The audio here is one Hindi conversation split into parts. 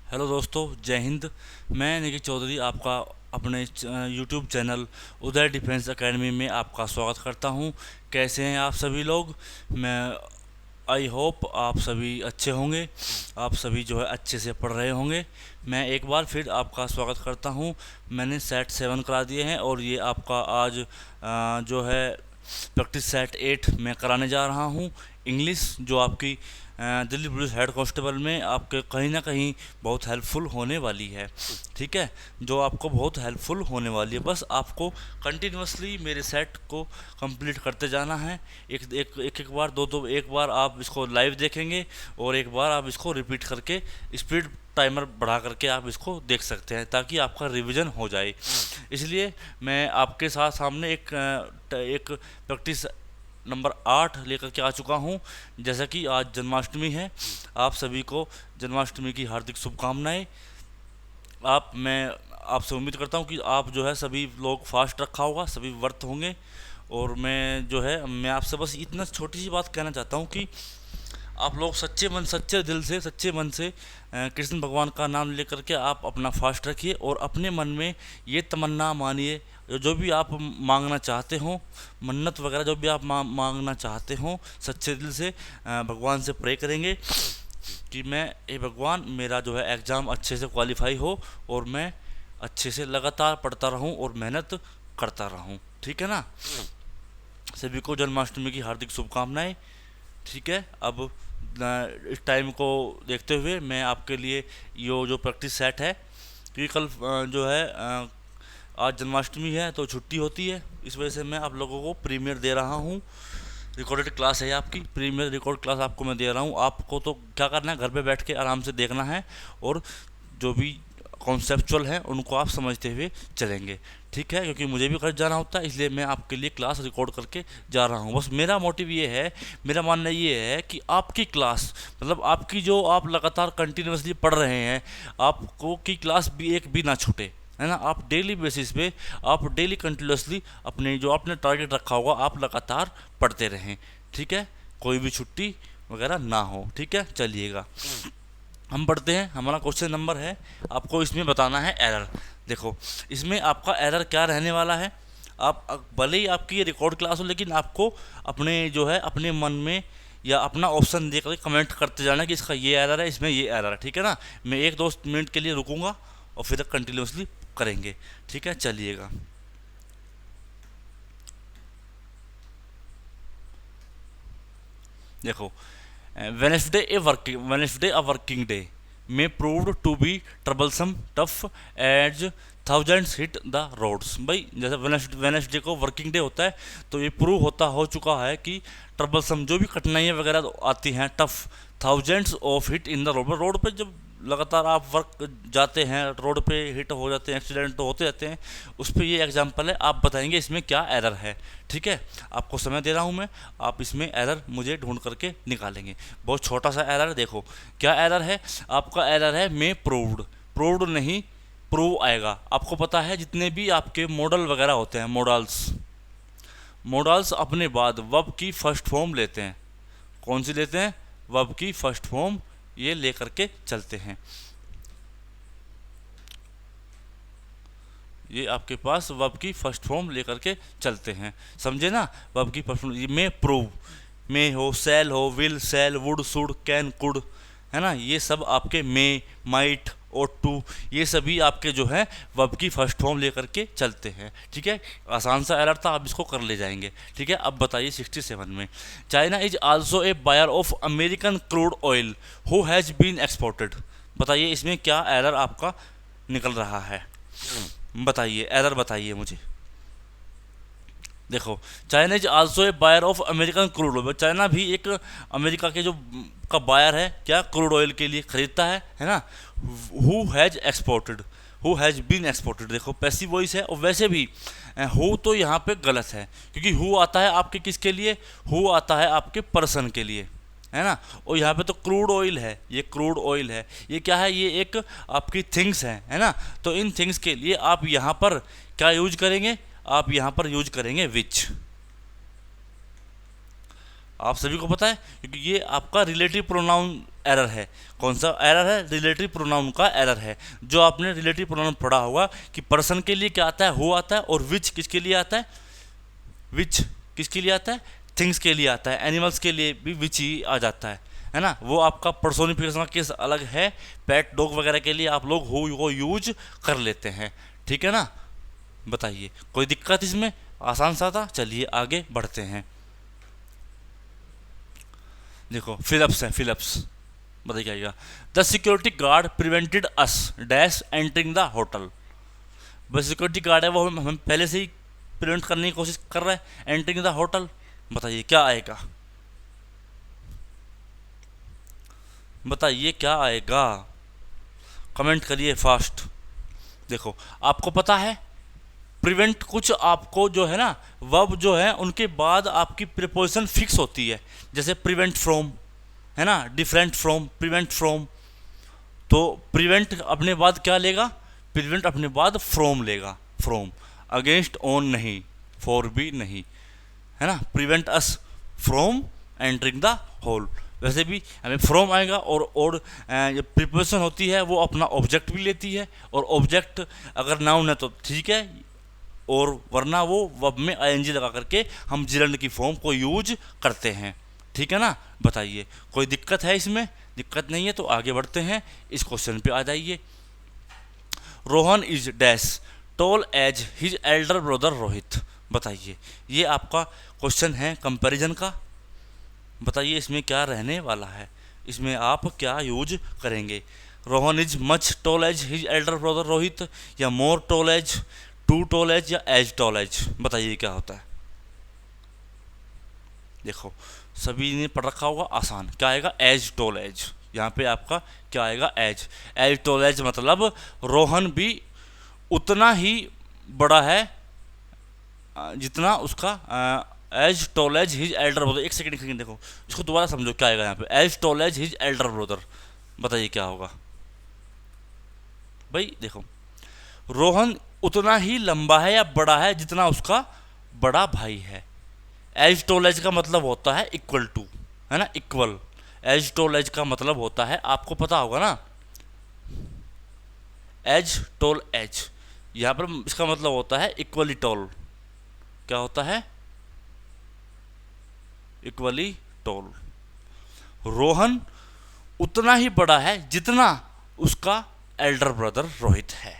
हेलो दोस्तों, जय हिंद। मैं निखिल चौधरी आपका अपने यूट्यूब चैनल उदय डिफेंस एकेडमी में आपका स्वागत करता हूं। कैसे हैं आप सभी लोग? मैं आई होप आप सभी अच्छे होंगे। आप सभी जो है अच्छे से पढ़ रहे होंगे। मैं एक बार फिर आपका स्वागत करता हूं। मैंने सेट 7 करा दिए हैं और ये आपका आज जो है प्रैक्टिस सेट 8 मैं कराने जा रहा हूँ। इंग्लिश जो आपकी दिल्ली पुलिस हेड कांस्टेबल में आपके कहीं ना कहीं बहुत हेल्पफुल होने वाली है। ठीक है, जो आपको बहुत हेल्पफुल होने वाली है। बस आपको कंटिन्यूसली मेरे सेट को कंप्लीट करते जाना है। एक बार दो एक बार आप इसको लाइव देखेंगे और एक बार आप इसको रिपीट करके स्पीड टाइमर बढ़ा करके आप इसको देख सकते हैं, ताकि आपका रिवीजन हो जाए। इसलिए मैं आपके साथ सामने एक प्रैक्टिस नंबर 8 लेकर के आ चुका हूँ। जैसा कि आज जन्माष्टमी है, आप सभी को जन्माष्टमी की हार्दिक शुभकामनाएं। मैं आपसे उम्मीद करता हूँ कि आप जो है सभी लोग फास्ट रखा होगा, सभी व्रत होंगे। और मैं आपसे बस इतना छोटी सी बात कहना चाहता हूँ कि आप लोग सच्चे मन सच्चे दिल से सच्चे मन से कृष्ण भगवान का नाम लेकर के आप अपना फास्ट रखिए और अपने मन में ये तमन्ना मानिए, जो भी आप मांगना चाहते हो, मन्नत वगैरह जो भी आप मांगना चाहते हो, सच्चे दिल से भगवान से प्रे करेंगे कि मैं, हे भगवान, मेरा जो है एग्ज़ाम अच्छे से क्वालिफाई हो और मैं अच्छे से लगातार पढ़ता रहूं और मेहनत करता रहूं। ठीक है ना? सभी को जन्माष्टमी की हार्दिक शुभकामनाएं। ठीक है, अब इस टाइम को देखते हुए मैं आपके लिए यो जो प्रैक्टिस सेट है, क्योंकि कल जो है आज जन्माष्टमी है तो छुट्टी होती है। इस वजह से मैं आप लोगों को प्रीमियर दे रहा हूँ। रिकॉर्डेड क्लास है आपकी, प्रीमियर रिकॉर्ड क्लास आपको मैं दे रहा हूँ। आपको तो क्या करना है, घर पे बैठ के आराम से देखना है और जो भी कॉन्सेप्चुअल हैं उनको आप समझते हुए चलेंगे। ठीक है, क्योंकि मुझे भी घर जाना होता है, इसलिए मैं आपके लिए क्लास रिकॉर्ड करके जा रहा हूँ। बस मेरा मोटिव ये है, मेरा मानना ये है कि आपकी क्लास, मतलब आपकी जो आप लगातार कंटिन्यूसली पढ़ रहे हैं, आपको की क्लास भी एक भी ना छूटे, है ना। आप डेली बेसिस पे, आप डेली कंटिन्यूसली अपने जो आपने टारगेट रखा होगा आप लगातार पढ़ते रहें। ठीक है, कोई भी छुट्टी वगैरह ना हो। ठीक है, चलिएगा हम पढ़ते हैं। हमारा क्वेश्चन नंबर है, आपको इसमें बताना है एरर। देखो, इसमें आपका एरर क्या रहने वाला है। आप भले ही आपकी ये रिकॉर्ड क्लास हो, लेकिन आपको अपने जो है अपने मन में या अपना ऑप्शन देकर कमेंट करते जाना कि इसका ये एरर है, इसमें ये एरर है। ठीक है ना? मैं एक दो मिनट के लिए रुकूंगा और फिर कंटिन्यूसली करेंगे। ठीक है, चलिएगा। देखो, Wednesday a working day may proved to be troublesome, tough as thousands hit the roads। भाई जैसे वेनेसडे को वर्किंग डे होता है, तो ये प्रूव हो चुका है कि ट्रबलसम जो भी कठिनाइयाँ वगैरह आती हैं, tough, thousands of hit in the road पे जब लगातार आप वर्क जाते हैं, रोड पे हिट हो जाते हैं, एक्सीडेंट तो होते रहते हैं। उस पर ये एग्जांपल है, आप बताएंगे इसमें क्या एरर है। ठीक है, आपको समय दे रहा हूँ मैं, आप इसमें एरर मुझे ढूंढ करके निकालेंगे। बहुत छोटा सा एरर है। देखो क्या एरर है, आपका एरर है मे प्रूव्ड। प्रूव्ड नहीं, प्रूव आएगा। आपको पता है जितने भी आपके मॉडल वगैरह होते हैं, मॉडल्स अपने बाद वर्ब की फर्स्ट फॉर्म लेते हैं। कौन सी लेते हैं? वर्ब की फर्स्ट फॉर्म ये लेकर के चलते हैं। ये आपके पास वर्ब की फर्स्ट फॉर्म लेकर के चलते हैं, समझे ना। वर्ब की फर्स्ट फॉर्म में प्रूव, में हो, सेल हो, will, shall, would, should, can, could, है ना। ये सब आपके मे, माइट और टू, ये सभी आपके जो है वर्ब की फर्स्ट फॉर्म लेकर के चलते हैं। ठीक है, आसान सा एरर था, आप इसको कर ले जाएंगे। ठीक है, अब बताइए 67 में, China is also a buyer of American crude oil who has been exported. बताइए इसमें क्या एरर आपका निकल रहा है, बताइए एरर बताइए मुझे। देखो, China is also a buyer of American crude oil. China भी एक अमेरिका के जो का बायर है, क्या, क्रूड ऑयल के लिए खरीदता है ना। Who has exported, who has been exported. देखो पैसिव वॉइस है, और वैसे भी हु तो यहाँ पे गलत है, क्योंकि हु आता है आपके किसके लिए, हु आता है आपके पर्सन के लिए, है ना। और यहाँ पे तो क्रूड ऑयल है, ये क्रूड ऑयल है, ये क्या है, ये एक आपकी थिंग्स है ना। तो इन थिंग्स के लिए आप यहाँ पर क्या यूज करेंगे, आप यहाँ पर यूज करेंगे विच। आप सभी को पता है, क्योंकि ये आपका रिलेटिव प्रोनाउन एरर है। कौन सा एरर है? रिलेटिव प्रोनाउन का एरर है। जो आपने रिलेटिव प्रोनाउन पढ़ा होगा कि पर्सन के लिए क्या आता है? हु आता है, और विच किसके लिए आता है? विच किसके लिए आता है? थिंग्स के लिए आता है। एनिमल्स के लिए भी विच ही आ जाता है ना। वो आपका पर्सोनिफिकेशन का केस अलग है। पेट डॉग वगैरह के लिए आप लोग हु को यूज कर लेते हैं, ठीक है ना। बताइए कोई दिक्कत इसमें? आसान सा था। चलिए आगे बढ़ते हैं। देखो फिलिप्स है, फिलिप्स। बताइए क्या आएगा? The security guard prevented us dash entering the hotel. बस सिक्योरिटी गार्ड है वो हमें पहले से ही प्रिवेंट करने की कोशिश कर रहा है एंटरिंग द होटल। बताइए क्या आएगा? बताइए क्या आएगा? कमेंट करिए फास्ट। देखो आपको पता है प्रिवेंट कुछ आपको जो है ना वर्ब जो है उनके बाद आपकी प्रीपोजिशन फिक्स होती है। जैसे प्रिवेंट फ्रॉम है ना, डिफरेंट फ्रॉम, प्रिवेंट फ्रॉम। तो प्रिवेंट अपने बाद क्या लेगा? प्रिवेंट अपने बाद फ्रॉम लेगा। फ्रॉम, अगेंस्ट, ऑन नहीं, फॉर भी नहीं, है ना। Prevent us from entering the hole. वैसे भी हमें फ्रॉम आएगा और जो प्रीपोजिशन होती है वो अपना ऑब्जेक्ट भी लेती है, और ऑब्जेक्ट अगर नाउन है तो ठीक है, और वरना वो वर्ब में आईएनजी लगा करके हम जिरंड की फॉर्म को यूज करते हैं, ठीक है ना। बताइए कोई दिक्कत है इसमें? दिक्कत नहीं है तो आगे बढ़ते हैं। इस क्वेश्चन पे आ जाइए। Rohan is dash tall as his elder brother Rohit. बताइए ये आपका क्वेश्चन है कंपैरिजन का। बताइए इसमें क्या रहने वाला है? इसमें आप क्या यूज करेंगे? Rohan is much tall as his elder brother Rohit, या more tall as, too tall as, या एज टॉल एज? बताइए क्या होता है? देखो सभी ने पढ़ रखा होगा, आसान। क्या आएगा? As tall as. यहाँ पे आपका क्या आएगा? एज। एज टॉल एज मतलब रोहन भी उतना ही बड़ा है जितना उसका as tall as his elder brother. एक सेकंड देखो, इसको दोबारा समझो क्या आएगा यहाँ पे। As tall as his elder brother. बताइए क्या होगा भाई? देखो रोहन उतना ही लंबा है या बड़ा है जितना उसका बड़ा भाई है। एज टॉल एज का मतलब होता है इक्वल टू, है ना, इक्वल। एज टॉल एज का मतलब होता है, आपको पता होगा ना, एज टॉल एज। यहाँ पर इसका मतलब होता है इक्वली टॉल। क्या होता है? Equally toll. रोहन उतना ही बड़ा है जितना उसका एल्डर ब्रदर रोहित है।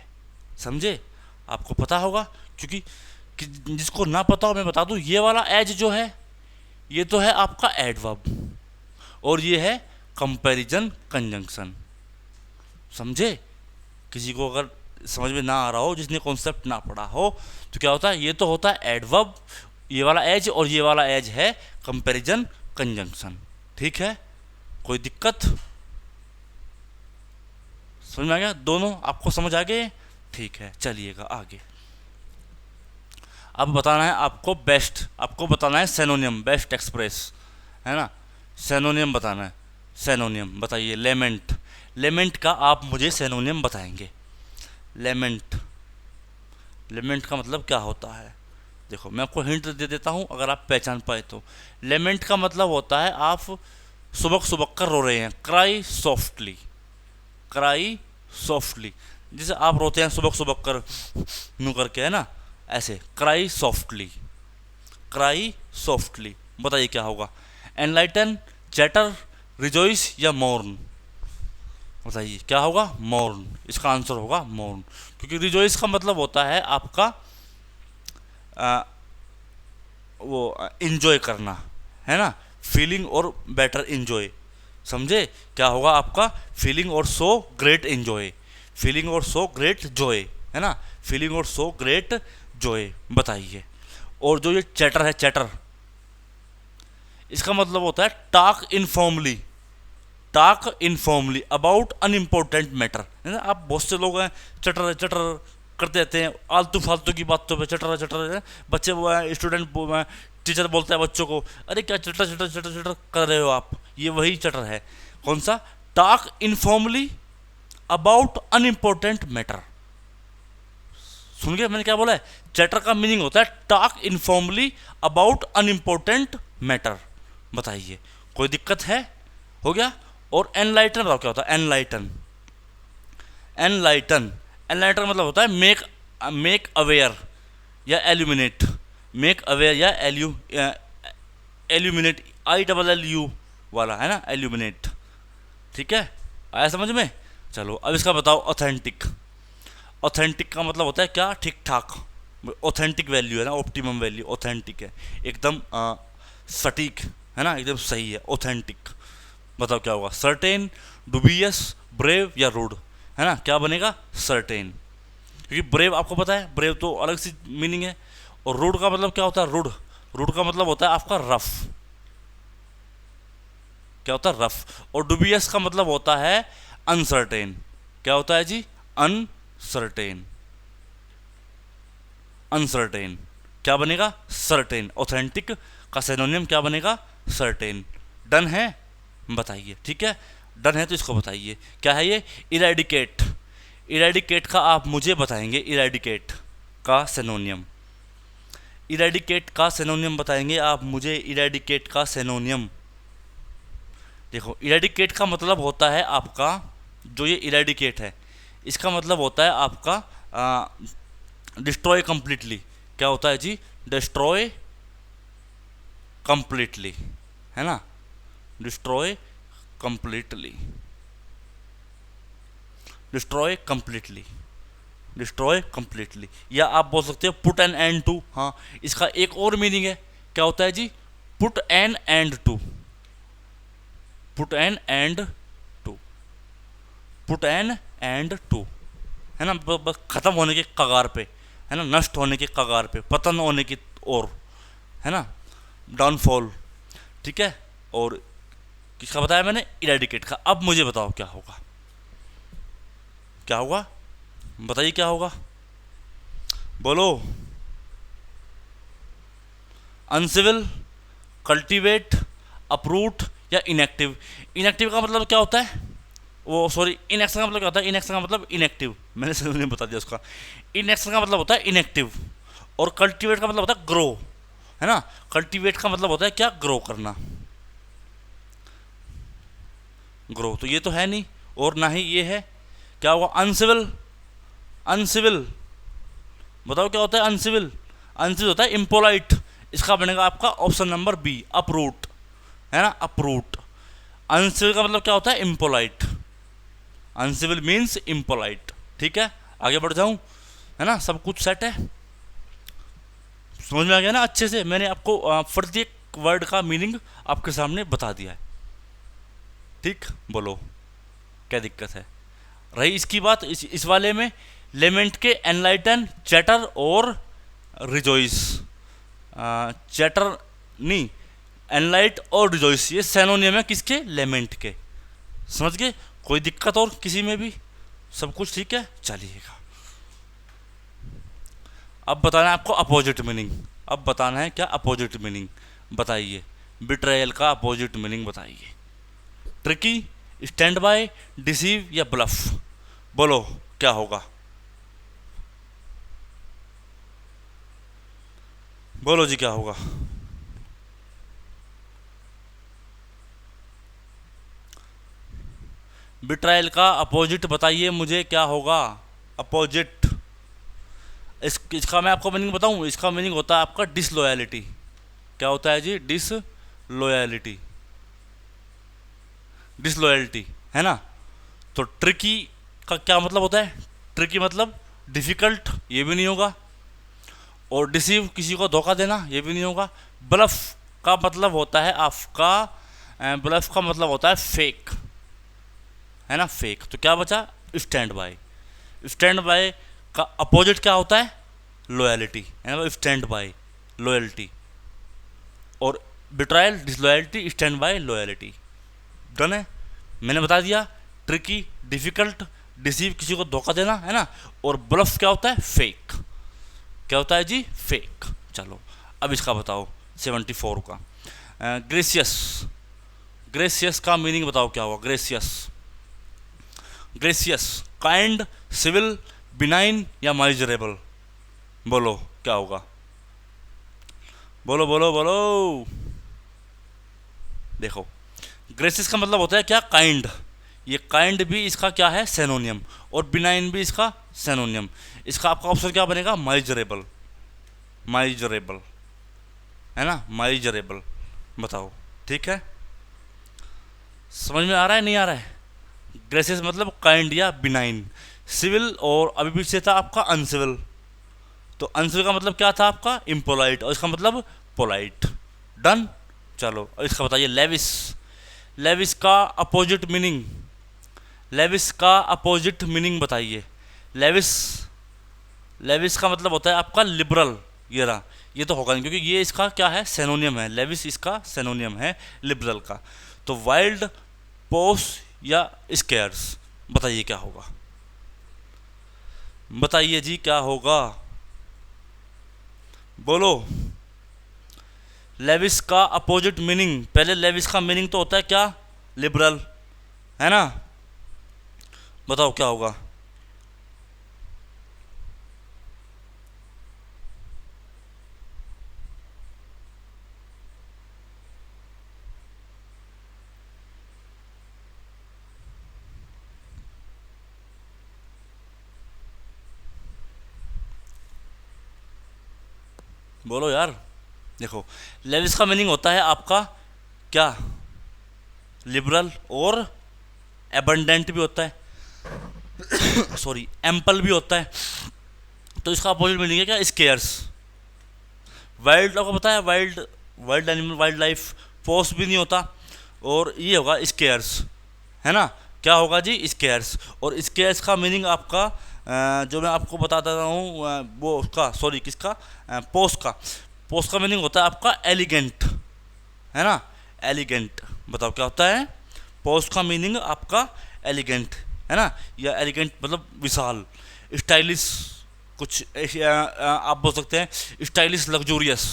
समझे? आपको पता होगा, क्योंकि जिसको ना पता हो मैं बता दूं, ये वाला एज जो है ये तो है आपका एडवर्ब, और ये है कंपैरिजन कंजंक्शन। समझे? किसी को अगर समझ में ना आ रहा हो, जिसने कॉन्सेप्ट ना पढ़ा हो, तो क्या होता है? ये तो होता है एडवर्ब, ये वाला एज, और ये वाला एज है कंपैरिजन कंजंक्शन। ठीक है, कोई दिक्कत? समझ में आ गया? दोनों आपको समझ आ गए? ठीक है, चलिएगा आगे। अब बताना है आपको बेस्ट, आपको बताना है सेनोनियम, बेस्ट एक्सप्रेस, है ना। सेनोनियम बताना है। सेनोनियम बताइए। लेमेंट, लेमेंट का आप मुझे सेनोनियम बताएंगे। लेमेंट, लेमेंट का मतलब क्या होता है? देखो मैं आपको हिंट दे देता हूँ, अगर आप पहचान पाए तो। लेमेंट का मतलब होता है आप सुबक सुबक कर रो रहे हैं। क्राई सॉफ्टली, क्राई सॉफ्टली, जैसे आप रोते हैं सुबक सुबक कर यूं करके, है ना, ऐसे। Cry softly, cry softly. बताइए क्या होगा? एनलाइटन, चैटर, रिजॉइस, या मॉर्न? बताइए क्या होगा? मॉर्न। इसका आंसर होगा मॉर्न, क्योंकि रिजॉइस का मतलब होता है आपका वो इंजॉय करना, है ना, फीलिंग और बेटर इंजॉय। समझे? क्या होगा आपका? फीलिंग और सो ग्रेट इंजॉय, फीलिंग और सो ग्रेट जॉय, है ना, फीलिंग और सो ग्रेट जॉय। बताइए। और जो ये चैटर है, चैटर, इसका मतलब होता है talk informally, talk informally about unimportant matter, है ना। आप बहुत से लोग हैं चटर चटर करते रहते हैं, आलतू फालतू की बातों पे चटर चटर। बच्चे वो है, स्टूडेंट टीचर बोलता है बच्चों को, अरे क्या चटर चटर चटर चटर कर रहे हो आप? ये वही चटर है। कौन सा? Talk informally about unimportant matter. सुन गए मैंने क्या बोला है? चैटर का मीनिंग होता है talk informally about unimportant matter. बताइए कोई दिक्कत है? हो गया? और एनलाइटन बताओ क्या होता है, एनलाइटन। एनलाइटन, एनलाइटन मतलब होता है मेक, मेक अवेयर या एल्यूमिनेट, मेक अवेयर या एल्यूमिनेट, ILLU वाला है ना, एल्यूमिनेट। ठीक है, आया समझ में। चलो अब इसका बताओ ऑथेंटिक। ऑथेंटिक का मतलब होता है क्या, ठीक ठाक, ऑथेंटिक वैल्यू है ना, ऑप्टिमम वैल्यू ऑथेंटिक है, एकदम सटीक है ना, एकदम सही है, ऑथेंटिक। बताओ क्या होगा, सर्टेन, डुबियस, ब्रेव या रूड, है ना, क्या बनेगा, सर्टेन। क्योंकि ब्रेव आपको पता है, ब्रेव तो अलग सी मीनिंग है। और रूड का मतलब क्या होता है, रूड, रूड का मतलब होता है आपका रफ, क्या होता है, रफ। और डुबियस का मतलब होता है अनसर्टेन, क्या होता है जी, अनसर्टेन, अनसर्टेन। क्या बनेगा, सर्टेन। ऑथेंटिक का सिनोनिम क्या बनेगा, सर्टेन। डन है, बताइए, ठीक है, डन है तो इसको बताइए क्या है ये, इरेडिकेट। इरेडिकेट का आप मुझे बताएंगे, इरेडिकेट का सिनोनियम, इरेडिकेट का सिनोनियम बताएंगे आप मुझे, इरेडिकेट का सिनोनियम। देखो इरेडिकेट का मतलब होता है आपका, जो ये इरेडिकेट है इसका मतलब होता है आपका डिस्ट्रॉय कंप्लीटली। क्या होता है जी, डिस्ट्रॉय कंप्लीटली, है ना, destroy completely, destroy completely, destroy completely. या आप बोल सकते हो पुट एन एंड टू। हाँ, इसका एक और मीनिंग है, क्या होता है जी, put an end to, put an end to, put an end to, है ना, बस खत्म होने के कगार पे, है ना, नष्ट होने के कगार पे, पतन होने की ओर, है ना, डाउनफॉल। ठीक है, और किसका बताया मैंने, इरेडिकेट का। अब मुझे बताओ क्या होगा, क्या होगा, बताइए क्या होगा, बोलो। अनसिविल, कल्टीवेट, अपरूट या इनएक्टिव। इनएक्टिव का मतलब क्या होता है, वो सॉरी, इनएक्शन का मतलब क्या होता है, इनएक्शन का मतलब इनएक्टिव, मैंने सही नहीं बता दिया उसका। इनएक्शन का मतलब होता है इनएक्टिव, और कल्टीवेट का मतलब होता है ग्रो, है ना। कल्टीवेट का मतलब होता है क्या, ग्रो करना, ग्रो। तो ये तो है नहीं, और ना ही ये है, क्या हुआ, अनसिविल। अनसिविल बताओ क्या होता है, अनसिविल। अनसिविल होता है इम्पोलाइट, इसका बनेगा आपका ऑप्शन नंबर बी, अपरूट, है ना, अपरूट। अनसिविल का मतलब क्या होता है, इम्पोलाइट, अनसिविल मीन्स इम्पोलाइट। ठीक है, आगे बढ़ जाऊं, है ना, सब कुछ सेट है, समझ में आ गया ना अच्छे से। मैंने आपको प्रत्येक वर्ड का मीनिंग आपके सामने बता दिया है। ठीक, बोलो क्या दिक्कत है। रही इसकी बात, इस वाले में लेमेंट के एनलाइटन, चैटर और रिजॉइस। चैटर नहीं, एनलाइट और रिजॉइस ये सैनोनियम है किसके, लेमेंट के। समझ गए, कोई दिक्कत और किसी में भी, सब कुछ ठीक है, चलिएगा। अब बताना है आपको अपोजिट मीनिंग, अब बताना है क्या, अपोजिट मीनिंग बताइए, बिट्रायल का अपोजिट मीनिंग बताइए। ट्रिकी, स्टैंड बाय, डिसीव या ब्लफ, बोलो क्या होगा, बोलो जी क्या होगा। बिट्रायल का अपोजिट बताइए मुझे क्या होगा, अपोजिट। इसका मैं आपको मीनिंग बताऊं, इसका मीनिंग होता है आपका डिसलॉयलिटी। क्या होता है जी, डिसलॉयलिटी, डिसलॉयल्टी, है ना। तो ट्रिकी का क्या मतलब होता है, ट्रिकी मतलब डिफ़िकल्ट, ये भी नहीं होगा। और डिसीव किसी को धोखा देना, ये भी नहीं होगा। ब्लफ का मतलब होता है आपका, ब्लफ का मतलब होता है फेक, है ना, फेक। तो क्या बचा, स्टैंड बाय। स्टैंड बाय का अपोजिट क्या होता है, लॉयलिटी, है ना, स्टैंड बाय, लॉयल्टी। और betrayal, disloyalty, stand by, loyalty. Done है, मैंने बता दिया। ट्रिकी, डिफिकल्ट, डिसीव किसी को धोखा देना, है ना। और ब्लफ क्या होता है, फेक। क्या होता है जी, फेक। चलो अब इसका बताओ 74 का, ग्रेसियस। ग्रेसियस का मीनिंग बताओ क्या होगा, gracious. Gracious, kind, civil, benign या माइजरेबल, बोलो क्या होगा, बोलो बोलो बोलो। देखो ग्रेसियस का मतलब होता है क्या, काइंड। ये काइंड भी इसका क्या है, सेनोनियम, और बिनाइन भी इसका सेनोनियम। इसका आपका ऑप्शन क्या बनेगा, माइजरेबल। माइजरेबल है ना, माइजरेबल। बताओ, ठीक है, समझ में आ रहा है नहीं आ रहा है। ग्रेसियस मतलब काइंड या बिनाइन। सिविल, और अभी पीछे था आपका अनसिविल। तो अनसिविल का मतलब क्या था आपका, इम्पोलाइट, और इसका मतलब पोलाइट। डन। चलो अब इसका बताइए, लेविस। लेविस का अपोजिट मीनिंग, लेविस का अपोजिट मीनिंग बताइए। लेविस, लेविस का मतलब होता है आपका लिबरल। ये रहा, ये तो होगा नहीं क्योंकि ये इसका क्या है, सेनोनियम है। लेविस इसका सेनोनियम है लिबरल का। तो वाइल्ड, पोस या स्केयर्स, बताइए क्या होगा, बताइए जी क्या होगा, बोलो। लेविस का अपोजिट मीनिंग, पहले लेविस का मीनिंग तो होता है क्या, लिबरल, है ना। बताओ क्या होगा। बोलो यार। देखो, लेविस का मीनिंग होता है आपका क्या, लिबरल, और एबंडेंट भी होता है सॉरी, एम्पल भी होता है। तो इसका अपोजिट मीनिंग है क्या, स्केयर्स। वाइल्ड आपको पता है, wild, wild animal, wild life, post भी नहीं होता। और ये होगा स्केयर्स, है ना। क्या होगा जी, स्केयर्स। और स्केयर्स का मीनिंग आपका जो मैं आपको बताता हूँ वो उसका, सॉरी किसका, पोस्ट का। पोस्ट का मीनिंग होता है आपका एलिगेंट, है ना, एलिगेंट। बताओ क्या होता है, पोस्ट का मीनिंग आपका एलिगेंट, है ना, या एलिगेंट मतलब विशाल, स्टाइलिश, कुछ आप बोल सकते हैं स्टाइलिश, लग्जूरियस,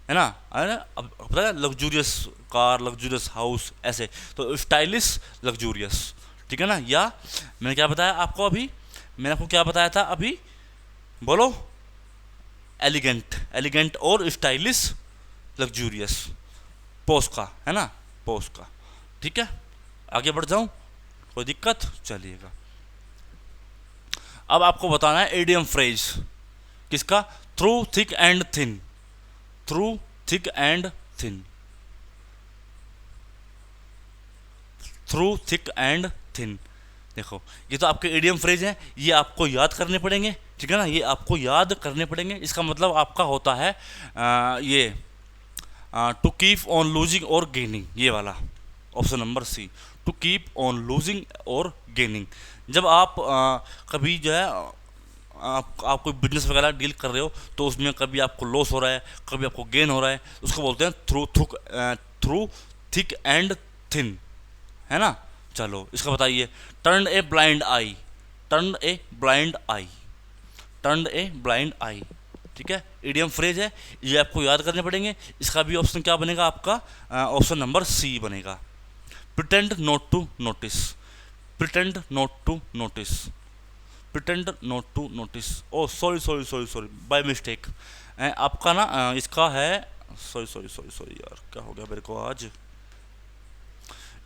है ना, अब पता है, लग्जूरियस कार, लग्जूरियस हाउस, ऐसे। तो स्टाइलिश, लग्जूरियस, ठीक है ना। या मैंने क्या बताया आपको अभी, मैंने आपको क्या बताया था अभी, बोलो। एलिगेंट, एलिगेंट और स्टाइलिश, लग्जूरियस, पोस का, है ना, पोस का। ठीक है, आगे बढ़ जाऊं, कोई दिक्कत, चलिएगा। अब आपको बताना है एडियम फ्रेज किसका, through thick and thin, through thick and thin, through thick and thin. देखो, ये तो आपके एडियम फ्रेज हैं, ये आपको याद करने पड़ेंगे, ठीक है ना, ये आपको याद करने पड़ेंगे। इसका मतलब आपका होता है ये टू कीप ऑन लूजिंग और गेनिंग, ये वाला option number C, to keep on losing और गेनिंग। जब आप कभी जो है आप कोई बिजनेस वगैरह डील कर रहे हो, तो उसमें कभी आपको लॉस हो रहा है, कभी आपको गेन हो रहा है, उसको बोलते हैं through through through thick and thin, है ना। चलो इसका बताइए, turn a blind eye, turn a blind eye, turn a blind eye, ठीक है, इडियम फ्रेज है, ये आपको याद करने पड़ेंगे। इसका भी ऑप्शन क्या बनेगा आपका, ऑप्शन नंबर सी बनेगा, pretend not to notice, pretend not to notice, pretend not to notice. Oh sorry sorry sorry sorry, by mistake. आपका ना इसका है, सॉरी सॉरी सॉरी सॉरी यार, क्या हो गया मेरे को आज।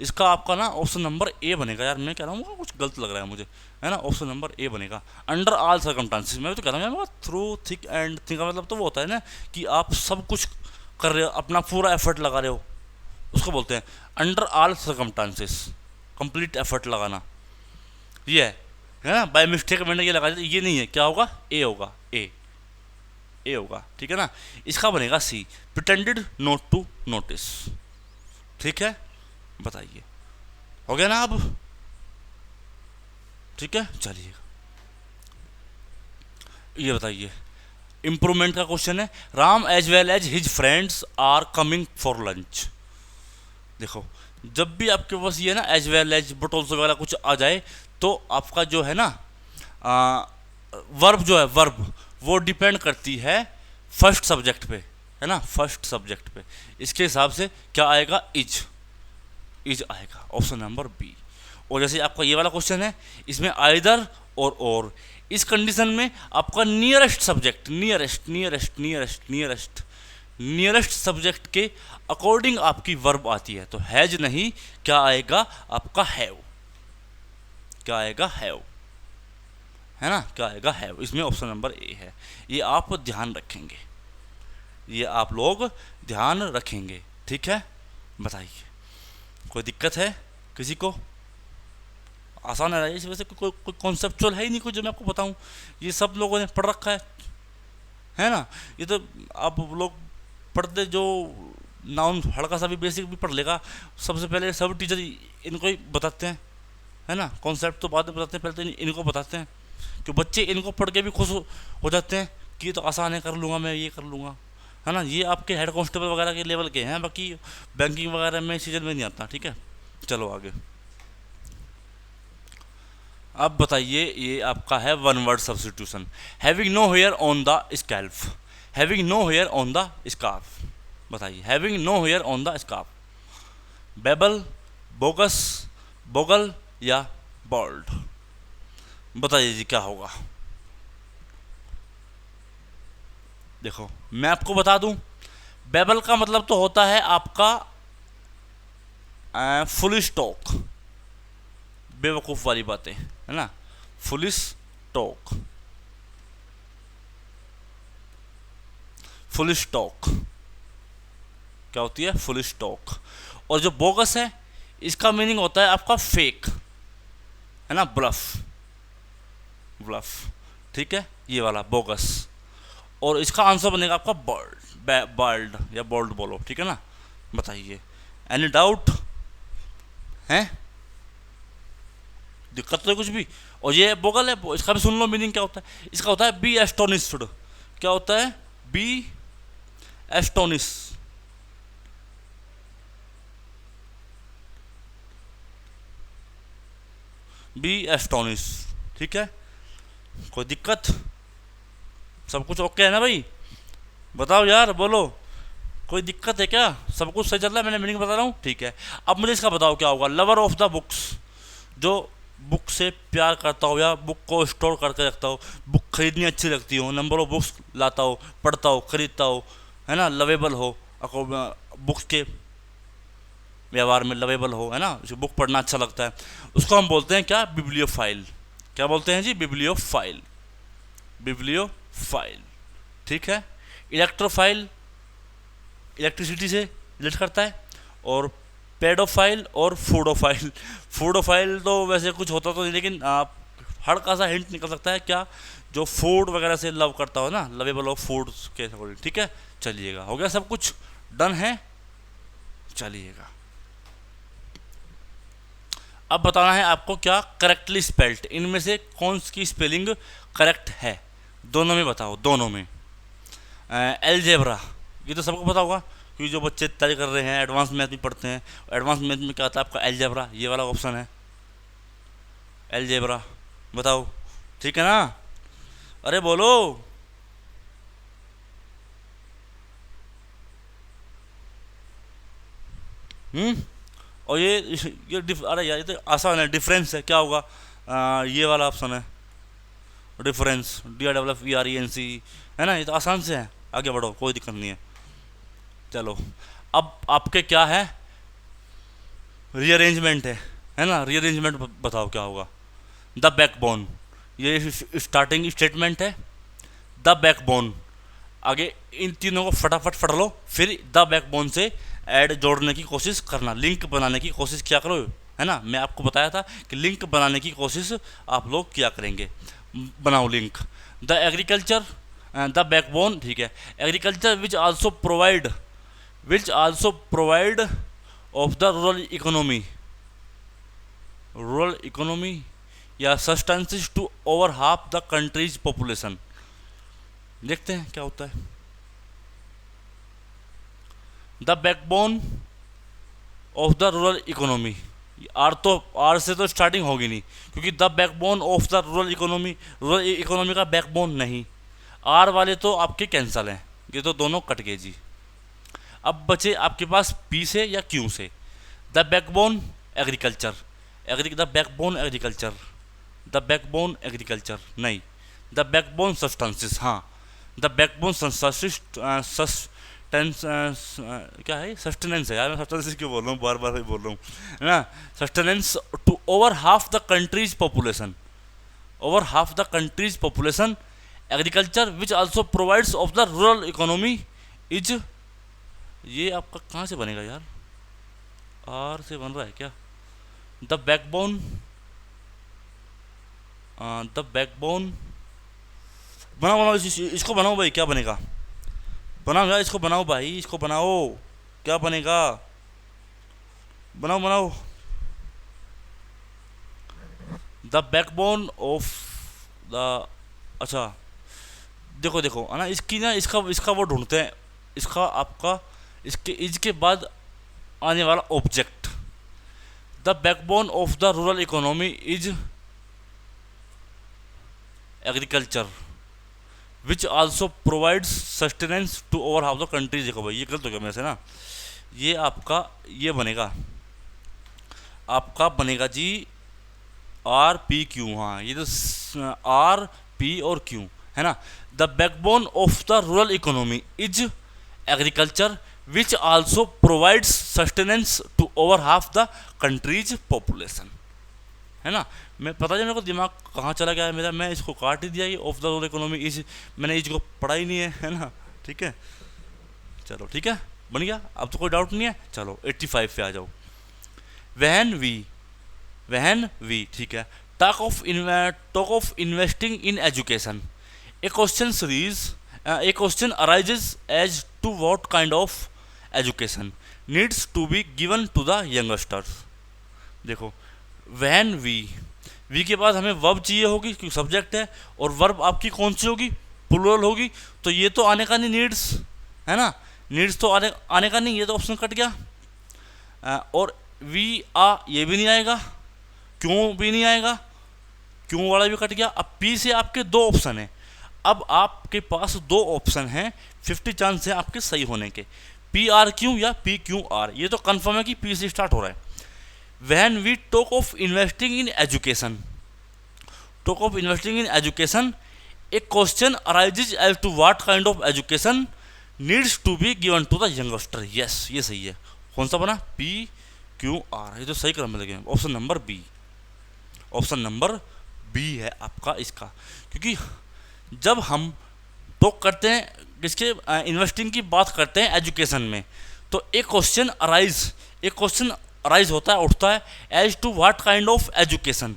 इसका आपका ना ऑप्शन नंबर ए बनेगा यार, मैं कह रहा हूँ कुछ गलत लग रहा है मुझे, है ना, ऑप्शन नंबर ए बनेगा, अंडर ऑल सर्कमस्टांसिस। मैं भी तो कह रहा हूँ यार, थ्रू थिक एंड थिक का मतलब तो वो होता है ना कि आप सब कुछ कर रहे हो, अपना पूरा एफर्ट लगा रहे हो, उसको बोलते हैं under all circumstances, complete effort लगाना, ये है ना। बाय मिस्टेक मैंने ये लगा दिया, ये नहीं है, क्या होगा, ए होगा, ए होगा, ठीक है ना। इसका बनेगा सी, प्रिटेंडेड नॉट टू नोटिस, ठीक है। बताइए, हो गया ना अब, ठीक है, चलिएगा। ये बताइए, इंप्रूवमेंट का क्वेश्चन है, Ram as well as his friends are coming for lunch. देखो, जब भी आपके पास ये ना as well as but also वगैरह कुछ आ जाए, तो आपका जो है ना वर्ब जो है, वर्ब वो डिपेंड करती है फर्स्ट सब्जेक्ट पे, है ना, फर्स्ट सब्जेक्ट पे। इसके हिसाब से क्या आएगा, इज आएगा, ऑप्शन नंबर बी। और जैसे आपका ये वाला क्वेश्चन है, इसमें आइदर और इस कंडीशन में आपका nearest subject, nearest nearest nearest nearest nearest subject के अकॉर्डिंग आपकी वर्ब आती है। तो हैज नहीं, क्या आएगा आपका हैव, क्या आएगा हैव, है ना, क्या आएगा हैव, इसमें ऑप्शन नंबर ए है। ये आप ध्यान रखेंगे, ये आप लोग ध्यान रखेंगे, ठीक है। बताइए कोई दिक्कत है किसी को? आसान है इस वजह से, कोई कॉन्सेप्चुअल है ही नहीं कुछ जो मैं आपको बताऊं, ये सब लोगों ने पढ़ रखा है ना। ये तो आप लोग पढ़ते जो नाउन हल्का सा भी बेसिक भी पढ़ लेगा, सबसे पहले सब टीचर इनको ही बताते हैं, है ना। कॉन्सेप्ट तो बाद में बताते हैं, पहले तो इनको बताते हैं, कि बच्चे इनको पढ़ के भी खुश हो जाते हैं कि ये तो आसान है, कर लूँगा मैं, ये कर लूँगा, है ना। ये आपके हेड कांस्टेबल वगैरह के लेवल के हैं, बाकी बैंकिंग वगैरह में सीजन में नहीं आता, ठीक है। चलो आगे, अब बताइए, ये आपका है one word substitution. Having no hair on the scalp, having no hair on the scarf. बताइए having no hair on the scarf, babel, bogus, bogle या बॉल्ड। बताइए जी क्या होगा। देखो मैं आपको बता दूं, बेबल का मतलब तो होता है आपका फुल स्टॉक, बेवकूफ़ वाली बातें, है ना, फुलिश टॉक, फुलिश टॉक क्या होती है, फुलिश टॉक। और जो बोगस है इसका मीनिंग होता है आपका फेक, है ना, ब्लफ, ब्लफ, ठीक है, ये वाला बोगस। और इसका आंसर बनेगा आपका बर्ड, बर्ड या बोल्ड बोलो, ठीक है ना। बताइए एनी डाउट है, दिक्कत तो है कुछ भी। और ये बोगल है, इसका भी सुन लो मीनिंग क्या होता है। इसका होता है बी एस्टोनिस्ड, क्या होता है, बी एस्टोनिश, बी एस्टोनिश, ठीक है। कोई दिक्कत, सब कुछ ओके है ना भाई, बताओ यार, बोलो कोई दिक्कत है क्या, सब कुछ सही चल रहा है, मैंने मीनिंग बता रहा हूँ, ठीक है। अब मुझे इसका बताओ क्या होगा, लवर ऑफ द बुक्स, जो बुक से प्यार करता हो या बुक को स्टोर करके रखता हो, बुक खरीदनी अच्छी लगती हो, नंबर ऑफ बुक्स लाता हो, पढ़ता हो, खरीदता हो, है ना, लवेबल हो, बुक्स के व्यवहार में लवेबल हो, है ना, जो बुक पढ़ना अच्छा लगता है, उसको हम बोलते हैं क्या, बिब्लियोफाइल। क्या बोलते हैं जी, बिब्लियोफाइल, बिब्लियोफाइल, ठीक है। इलेक्ट्रोफाइल इलेक्ट्रिसिटी से रिलेट करता है, और पेडोफाइल और फूडोफाइल, फूडोफाइल तो वैसे कुछ होता तो नहीं, लेकिन आप हल्का सा हिंट निकल सकता है क्या, जो फूड वगैरह से लव करता हो ना, लवेबल ऑफ फूड के अकॉर्डिंग, ठीक है। चलिएगा, हो गया सब कुछ डन है, चलिएगा। अब बताना है आपको क्या करेक्टली स्पेल्ड, इनमें से कौन सी स्पेलिंग करेक्ट है, दोनों में बताओ, दोनों में। एलजेब्रा, ये तो सबको पता होगा क्योंकि जो बच्चे तय कर रहे हैं, एडवांस मैथ भी पढ़ते हैं, एडवांस मैथ में क्या आता है आपका, एलजेब्रा, ये वाला ऑप्शन है एलजेब्रा, बताओ, ठीक है ना, अरे बोलो। और अरे यार ये तो आसान है, डिफरेंस है, क्या होगा, ये वाला ऑप्शन है डिफरेंस, DIFFERENC, है ना, ये तो आसान से है, आगे बढ़ो, कोई दिक्कत नहीं है। चलो अब आपके क्या है, रीअरेंजमेंट है ना, रीअरेंजमेंट बताओ क्या होगा, द बैकबोन, ये स्टार्टिंग स्टेटमेंट है, द बैकबोन, आगे इन तीनों को फटाफट पढ़ लो, फिर द बैकबोन से ऐड जोड़ने की कोशिश करना, लिंक बनाने की कोशिश क्या करो, है ना। मैं आपको बताया था कि लिंक बनाने की कोशिश आप लोग क्या करेंगे, बनाओ link. The agriculture, the backbone, ठीक है, agriculture which also provide of the rural economy या sustenances to over half the country's population. देखते हैं क्या होता है, the backbone of the rural economy, R से तो स्टार्टिंग होगी नहीं, क्योंकि the backbone of the rural economy का बैकबोन नहीं, आर वाले तो आपके कैंसल हैं, ये तो दोनों कट गए जी। अब बचे आपके पास पी से या क्यू से, the backbone agriculture, the backbone agriculture, the backbone agriculture नहीं, द बैकबोन सस्टेंसेस, हाँ, द बैकबोन टेंस क्या है, सस्टेनेंस है यार, मैं सस्टेनेंस क्यों बोल रहा हूँ, बार बार बोल रहा हूँ, है ना। Sustenance to over half the country's population, over half the country's population, agriculture which also provides of the rural economy is, ये आपका कहाँ से बनेगा यार, आर से बन रहा है क्या, द बैकबोन, द बैकबोन, बनाओ बनाओ इसको बनाओ भाई, क्या बनेगा, बनाओ यार इसको बनाओ भाई, इसको बनाओ, क्या बनेगा, बनाओ बनाओ, द बैकबोन ऑफ द, अच्छा देखो देखो है ना, इसकी ना इसका इसका वो ढूंढते हैं, इसका आपका इसके इज के बाद आने वाला object, the backbone of the rural economy is agriculture which also provides sustenance to over half the country's. देखो भाई ये गलत हो गया मेरे से ना, ये आपका ये बनेगा, आपका बनेगा जी आर पी क्यू, हाँ ये तो आर पी और क्यू है ना। The backbone of the rural economy is agriculture which also provides sustenance to over half the country's population, है ना। मैं पता नहीं मेरे को दिमाग कहाँ चला गया है मेरा, मैं इसको काट ही दिया, ये of the rural economy is, मैंने इसको पढ़ा ही नहीं है ना, ठीक है चलो ठीक है बन गया, अब तो कोई डाउट नहीं है। चलो 85 पे आ जाओ। वहन वी ठीक है, talk of investing in education, a question series, a question arises as to what kind of education needs to be given to the youngsters. देखो वहन वी के बाद हमें वर्ब चाहिए होगी क्योंकि सब्जेक्ट है, और वर्ब आपकी कौन सी होगी, प्लूरल होगी, तो ये तो आने का नहीं नीड्स, है ना, नीड्स तो आने का नहीं, ये तो ऑप्शन कट गया। और वी आ ये भी नहीं आएगा, क्यों भी नहीं आएगा, क्यों वाला भी कट गया। अब पी से आपके दो ऑप्शन है, अब आपके पास दो ऑप्शन हैं, 50 चांस है आपके सही होने के, पी आर क्यू या पी क्यू आर, ये तो कंफर्म है कि पी से स्टार्ट हो रहा है। When we talk of investing in education, a question arises as to what kind of education needs to be given to the youngster। yes ये सही है, कौन सा बना, P Q R, ये तो सही क्रम में लगे, option number B, option number B है आपका इसका। क्योंकि जब हम टॉक करते हैं किसके, इन्वेस्टिंग की बात करते हैं एजुकेशन में, तो एक क्वेश्चन अराइज होता है, उठता है, as to what kind of education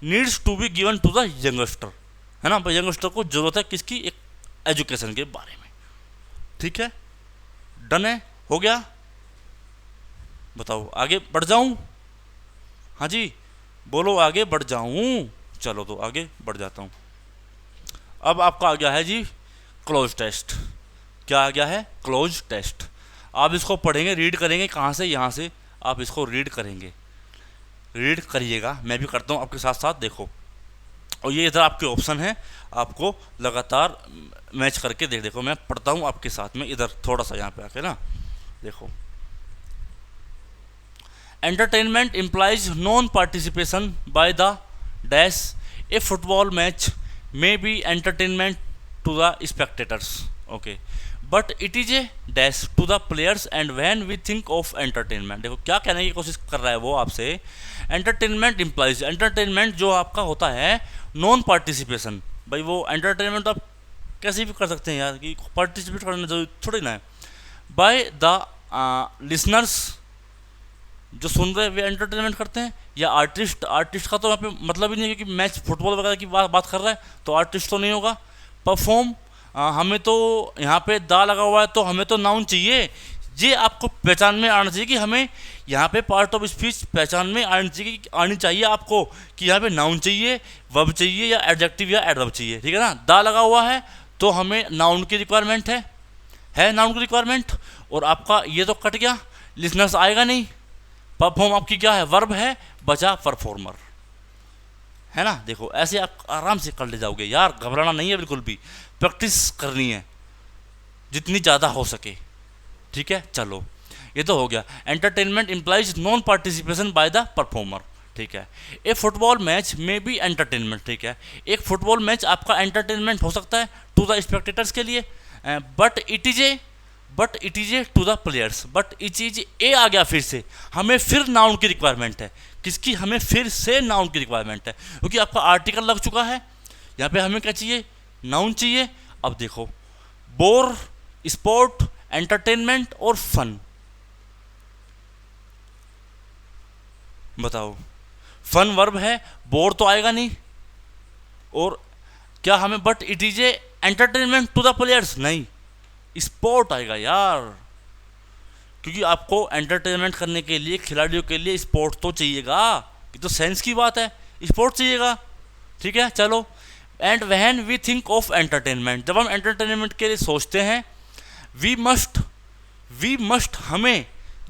needs to be given to the youngster, है ना, यंगस्टर को जरूरत है किसकी, एक एजुकेशन के बारे में, ठीक है डन है, हो गया। बताओ आगे बढ़ जाऊं, हाँ जी बोलो आगे बढ़ जाऊं, चलो तो आगे बढ़ जाता हूं। अब आपका आ गया है जी क्लोज टेस्ट, क्या आ गया है, क्लोज टेस्ट। आप इसको पढ़ेंगे, रीड करेंगे, कहाँ से, यहाँ से आप इसको रीड करेंगे, रीड करिएगा, मैं भी करता हूँ आपके साथ साथ, देखो। और ये इधर आपके ऑप्शन है, आपको लगातार मैच करके देखो, मैं पढ़ता हूँ आपके साथ में, इधर थोड़ा सा यहाँ पे आके ना देखो। Entertainment implies non participation by the dash, a football match may be entertainment to the spectators, okay, but it is a dash to the players and when we think of entertainment. देखो क्या कहने की कोशिश कर रहा है वो आपसे, एंटरटेनमेंट इम्प्लाइज, एंटरटेनमेंट जो आपका होता है नॉन पार्टिसिपेशन, भाई वो एंटरटेनमेंट आप कैसे भी कर सकते हैं यार, कि पार्टिसिपेट करना जरूरी थोड़ी ना है, बाय द लिसनर्स, जो सुन रहे वे एंटरटेनमेंट करते हैं, या आर्टिस्ट का तो यहाँ पे मतलब ही नहीं है, क्योंकि मैच फुटबॉल वगैरह की बात कर रहा है तो आर्टिस्ट तो नहीं होगा। परफॉर्म, हमें तो यहाँ पे दा लगा हुआ है तो हमें तो नाउन चाहिए, ये आपको पहचान में आना चाहिए कि हमें यहाँ पे पार्ट ऑफ स्पीच पहचान में आनी चाहिए आपको, कि यहाँ पे नाउन चाहिए, वर्ब चाहिए, या एडजेक्टिव या एडवर्ब चाहिए, ठीक है ना। दा लगा हुआ है तो हमें नाउन की रिक्वायरमेंट है नाउन की रिक्वायरमेंट, और आपका ये तो कट गया, लिसनर्स आएगा नहीं, परफॉर्म आपकी क्या है, वर्ब है, बचा परफॉर्मर, है ना। देखो ऐसे आप आराम से कर ले जाओगे यार, घबराना नहीं है बिल्कुल भी, प्रैक्टिस करनी है जितनी ज़्यादा हो सके, ठीक है। चलो ये तो हो गया, entertainment implies non participation by the performer, ठीक है। ए फुटबॉल मैच में बी एंटरटेनमेंट, ठीक है, एक फुटबॉल मैच आपका एंटरटेनमेंट हो सकता है टू द स्पेक्टेटर्स के लिए, but it is a to the players, but it is a आ गया फिर से, हमें फिर नाउन की रिक्वायरमेंट है। किसकी? हमें फिर से नाउन की रिक्वायरमेंट है, क्योंकि आपका आर्टिकल लग चुका है। यहाँ पे हमें क्या चाहिए? नाउन चाहिए। अब देखो, बोर, स्पोर्ट, एंटरटेनमेंट और फन, बताओ। फन वर्ब है, बोर तो आएगा नहीं, और क्या हमें but it is a entertainment to the players, नहीं, स्पोर्ट आएगा यार, क्योंकि आपको एंटरटेनमेंट करने के लिए, खिलाड़ियों के लिए स्पोर्ट तो चाहिएगा, ये तो सेंस की बात है, स्पोर्ट चाहिएगा। ठीक है, चलो। And when we think of entertainment, जब हम एंटरटेनमेंट के लिए सोचते हैं, वी मस्ट हमें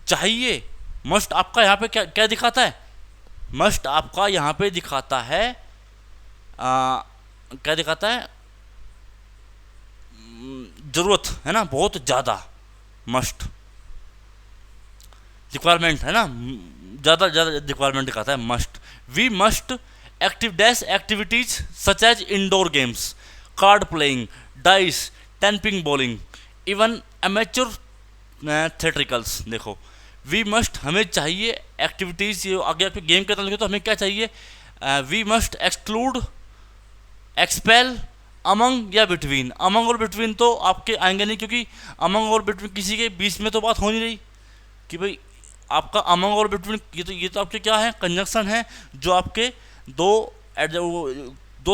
चाहिए। मस्ट आपका यहाँ पे क्या क्या दिखाता है? मस्ट आपका यहाँ पे दिखाता है क्या दिखाता है? जरूरत है ना, बहुत ज़्यादा। मस्ट रिक्वायरमेंट है ना, ज़्यादा ज़्यादा रिक्वायरमेंट दिखाता है must. We must activities such as indoor games, card playing, dice, tenpins, bowling, even amateur theatricals. देखो, वी मस्ट हमें चाहिए एक्टिविटीज़, ये आगे आपके गेम के तरह तो हमें क्या चाहिए? We must exclude, expel, among या बिटवीन। अमंग और बिटवीन तो आपके आएंगे नहीं, क्योंकि अमंग और बिटवीन किसी के बीच में तो बात हो नहीं रही कि भाई आपका अमंग और बिटवीन, ये तो आपके क्या है? कंजंक्शन है, जो आपके दो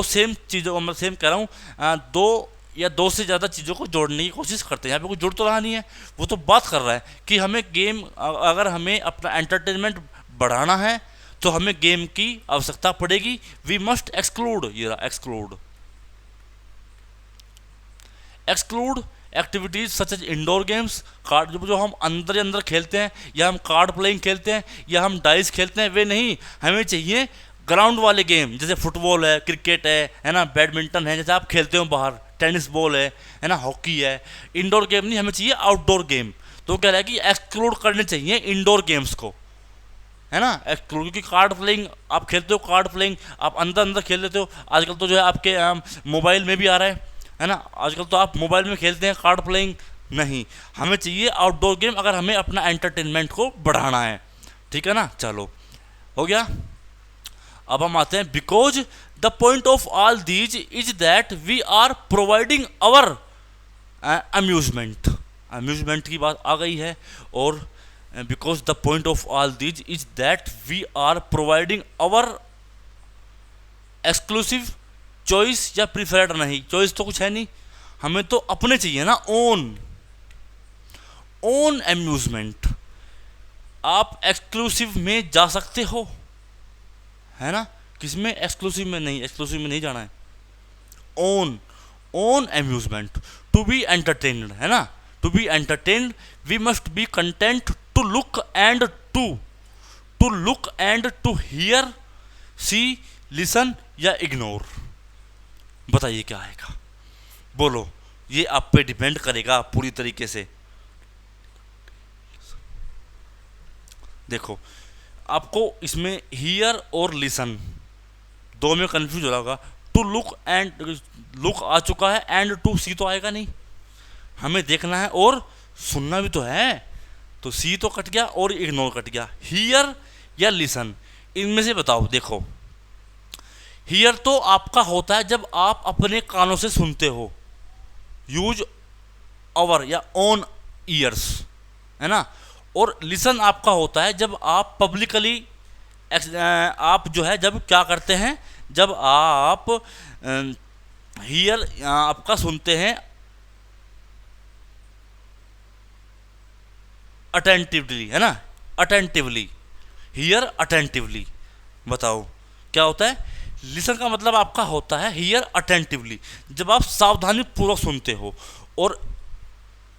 सेम चीज़ों, मैं सेम कह रहा हूँ, दो या दो से ज़्यादा चीज़ों को जोड़ने की कोशिश करते हैं। यहाँ पे कोई जुड़ तो रहा नहीं है, वो तो बात कर रहा है कि हमें गेम, अगर हमें अपना एंटरटेनमेंट बढ़ाना है तो हमें गेम की आवश्यकता पड़ेगी। वी मस्ट एक्सक्लूड, ये रहा exclude, exclude activities such as indoor games, card जो हम अंदर ही अंदर खेलते हैं, या हम कार्ड प्लेइंग खेलते हैं, या हम डाइस खेलते हैं, वे नहीं। हमें चाहिए ग्राउंड वाले गेम, जैसे फुटबॉल है, क्रिकेट है ना, बैडमिंटन है, जैसे आप खेलते हो बाहर, टेनिस बॉल है ना, हॉकी है। इंडोर गेम नहीं, हमें चाहिए आउटडोर गेम। तो कह रहा है कि एक्सक्लूड करने चाहिए इंडोर गेम्स को, है ना, एक्सक्लूड। क्योंकि कार्ड प्लेइंग आप खेलते हो, कार्ड प्लेइंग आप अंदर अंदर खेल लेते हो। आजकल तो जो है आपके मोबाइल में भी आ रहा है ना, आजकल तो आप मोबाइल में खेलते हैं कार्ड प्लेइंग। नहीं, हमें चाहिए आउटडोर गेम, अगर हमें अपना एंटरटेनमेंट को बढ़ाना है। ठीक है ना, चलो, हो गया। अब हम आते हैं, because the point of all these is that we are providing our amusement. Amusement की बात आ गई है, और because the point of all these is that we are providing our exclusive choice, या प्रिफर्ड नहीं, चॉइस तो कुछ है नहीं, हमें तो अपने चाहिए ना, ओन अम्यूजमेंट। आप एक्सक्लूसिव में जा सकते हो, है ना, किसमें? एक्सक्लूसिव में नहीं, एक्सक्लूसिव में नहीं जाना है। Own amusement, to be entertained, है ना, to be entertained we must be content to look and to hear, see, listen या इग्नोर। बताइए क्या आएगा, बोलो। ये आप पे डिपेंड करेगा पूरी तरीके से। देखो, आपको इसमें हियर और लिसन दो में कंफ्यूज हो रहा होगा। टू लुक आ चुका है, एंड टू सी तो आएगा नहीं, हमें देखना है और सुनना भी तो है, तो सी तो कट गया और इग्नोर कट गया। हियर या लिसन, इनमें से बताओ। देखो, हियर तो आपका होता है जब आप अपने कानों से सुनते हो, यूज अवर या ओन ईयर्स, है ना। और लिसन आपका होता है जब आप पब्लिकली, आप जो है जब क्या करते हैं, जब आप हियर आपका सुनते हैं अटेंटिवली, है ना, अटेंटिवली, हियर अटेंटिवली। बताओ क्या होता है? लिसन का मतलब आपका होता है हियर अटेंटिवली, जब आप सावधानी पूर्वक सुनते हो, और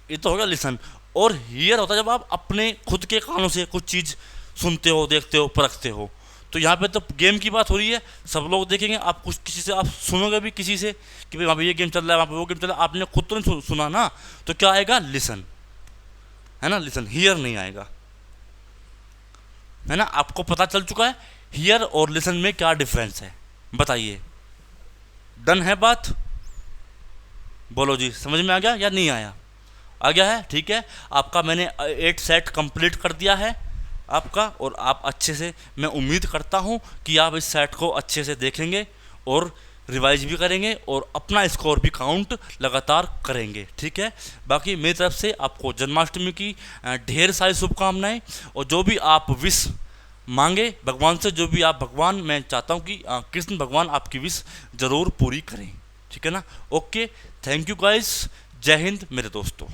ये तो हो गया लिसन। और हियर होता है जब आप अपने खुद के कानों से कुछ चीज़ सुनते हो, देखते हो, परखते हो। तो यहाँ पे तो गेम की बात हो रही है, सब लोग देखेंगे, आप कुछ किसी से आप सुनोगे भी किसी से कि भाई वहाँ पे ये गेम चल रहा है, वहाँ पे वो गेम चल रहा है, आपने खुद तो नहीं सुना ना, तो क्या आएगा? लिसन, है ना, लिसन, हियर नहीं आएगा, है ना। आपको पता चल चुका है हियर और लिसन में क्या डिफरेंस है, बताइए। डन है बात? बोलो जी, समझ में आ गया या नहीं आया? आ गया है, ठीक है। आपका मैंने 8 सेट कंप्लीट कर दिया है आपका, और आप अच्छे से, मैं उम्मीद करता हूँ कि आप इस सेट को अच्छे से देखेंगे और रिवाइज भी करेंगे और अपना स्कोर भी काउंट लगातार करेंगे, ठीक है। बाकी मेरी तरफ से आपको जन्माष्टमी की ढेर सारी शुभकामनाएं, और जो भी आप विश मांगे भगवान से, जो भी आप, भगवान मैं चाहता हूँ कि कृष्ण भगवान आपकी विश ज़रूर पूरी करें, ठीक है ना। ओके, थैंक यू गाइस, जय हिंद मेरे दोस्तों।